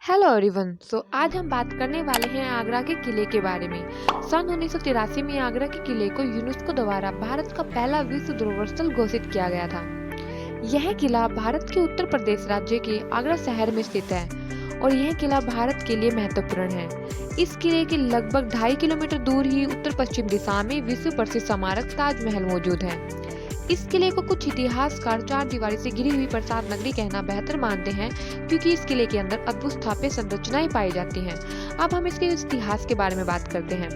Hello everyone. आज हम बात करने वाले हैं आगरा के किले के बारे में। सन 1983 में आगरा के किले को यूनेस्को द्वारा भारत का पहला विश्व धरोहर स्थल घोषित किया गया था। यह किला भारत के उत्तर प्रदेश राज्य के आगरा शहर में स्थित है और यह किला भारत के लिए महत्वपूर्ण है। इस किले के लगभग 2.5 किलोमीटर दूर ही उत्तर पश्चिम दिशा में विश्व प्रसिद्ध स्मारक ताजमहल मौजूद है। इस किले को कुछ इतिहासकार चार दीवारी से घिरी हुई प्रासाद नगरी कहना बेहतर मानते हैं, क्योंकि इस किले के अंदर अद्भुत स्थापत्य संरचनाएं पाई जाती हैं। अब हम इसके इतिहास के बारे में बात करते हैं।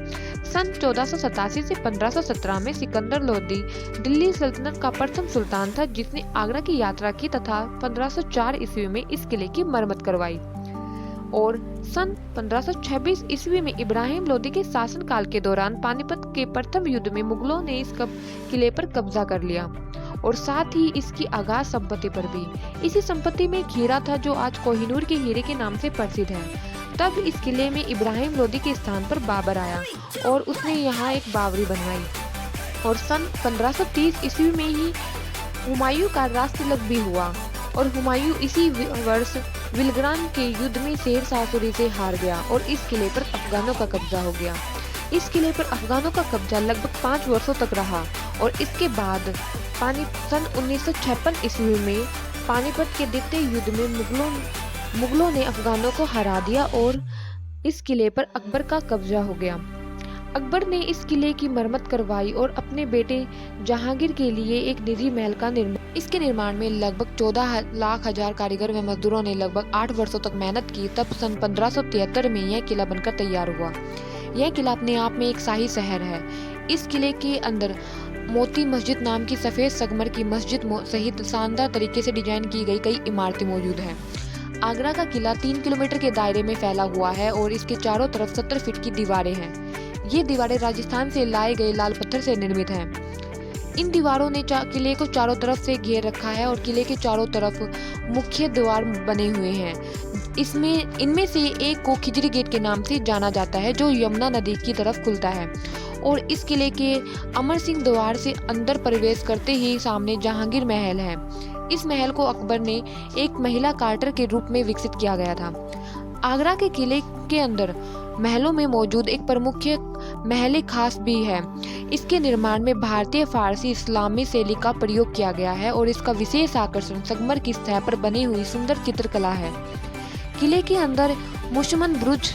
सन 1487 से 1517 में सिकंदर लोदी दिल्ली सल्तनत का प्रथम सुल्तान था, जिसने आगरा की यात्रा की तथा 1504 ईस्वी में इस किले की मरम्मत करवाई। और सन 1526 ईस्वी में इब्राहिम लोदी के शासनकाल के दौरान पानीपत के प्रथम युद्ध में मुगलों ने इस किले पर कब्जा कर लिया और साथ ही इसकी अगाध संपत्ति पर भी। इसी संपत्ति में एक हीरा था जो आज कोहिनूर के हीरे के नाम से प्रसिद्ध है। तब इस किले में इब्राहिम लोदी के स्थान पर बाबर आया और उसने यहाँ एक बावरी बनवाई। और सन 1530 ईस्वी में ही हुमायूं का राष्ट्रतिलक भी हुआ और हुमायूं इसी वर्ष विलग्रान के युद्ध में शेर शाह सूरी से हार गया और इस किले पर अफगानों का कब्जा हो गया। इस किले पर अफगानों का कब्जा लगभग 5 वर्षों तक रहा और इसके बाद सन 1956 ईस्वी में पानीपत के द्वितीय युद्ध में मुगलों ने अफगानों को हरा दिया और इस किले पर अकबर का कब्जा हो गया। अकबर ने इस किले की मरम्मत करवाई और अपने बेटे जहांगीर के लिए एक निजी महल का निर्माण। इसके निर्माण में लगभग 14 लाख कारीगर व मजदूरों ने लगभग 8 वर्षों तक मेहनत की। तब सन 1573 में यह किला बनकर तैयार हुआ। यह किला अपने आप में एक शाही शहर है। इस किले के अंदर मोती मस्जिद नाम की सफेद संगमर की मस्जिद सहित शानदार तरीके से डिजाइन की गई कई इमारतें मौजूद हैं। आगरा का किला 3 किलोमीटर के दायरे में फैला हुआ है और इसके चारों तरफ 70 फीट की दीवारें हैं। ये दीवारें राजस्थान से लाए गए लाल पत्थर से निर्मित हैं। इन दीवारों ने किले को चारों तरफ से घेर रखा है और किले के चारों तरफ मुख्य द्वार बने हुए हैं। इनमें से एक को खिजरी गेट के नाम से जाना जाता है, जो यमुना नदी की तरफ खुलता है। और इस किले के अमर सिंह द्वार से अंदर प्रवेश करते ही सामने जहांगीर महल है। इस महल को अकबर ने एक महिला कार्टर के रूप में विकसित किया गया था। आगरा के किले के अंदर महलों में मौजूद एक प्रमुख महल खास भी है। इसके निर्माण में भारतीय फारसी इस्लामी शैली का प्रयोग किया गया है और इसका विशेष आकर्षण संगमर की सतह पर बनी हुई सुंदर चित्रकला है। किले के अंदर मुसमन बुर्ज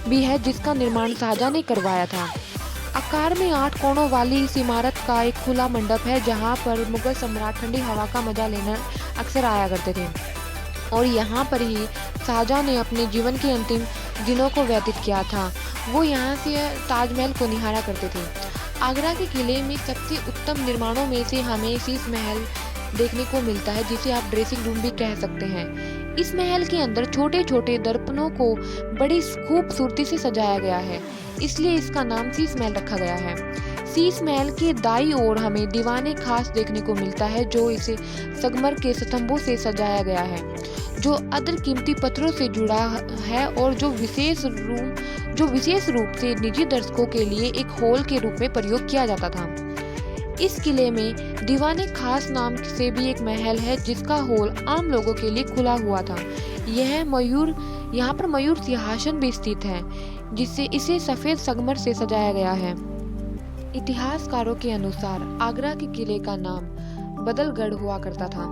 भी है, जिसका निर्माण शाहजहां ने करवाया था। आकार में 8 कोणों वाली इस इमारत का एक खुला मंडप है, जहां पर मुगल सम्राट ठंडी हवा का मजा लेना अक्सर आया करते थे और यहाँ पर ही शाहजहां ने अपने जीवन के अंतिम दिनों को व्यतीत किया था। वो यहाँ से ताजमहल को निहारा करते थे। आगरा के किले में सबसे उत्तम निर्माणों में से हमें शीश महल देखने को मिलता है, जिसे आप ड्रेसिंग रूम भी कह सकते हैं। इस महल के अंदर छोटे छोटे दर्पणों को बड़ी खूबसूरती से सजाया गया है, इसलिए इसका नाम शीश महल रखा गया है। शीश महल के दाईं ओर हमें दीवाने खास देखने को मिलता है, जो इसे संगमर के स्तंभों से सजाया गया है, जो अदर कीमती पत्थरों से जुड़ा है और जो विशेष रूप से निजी दर्शकों के लिए एक हॉल के रूप में प्रयोग किया जाता था। इस किले में दीवाने खास नाम से भी एक महल है, जिसका हॉल आम लोगों के लिए खुला हुआ था। यहाँ पर मयूर सिंहासन भी स्थित है, जिससे इसे सफेद संगमर से सजाया गया है। इतिहासकारों के अनुसार आगरा के किले का नाम बदलगढ़ हुआ करता था।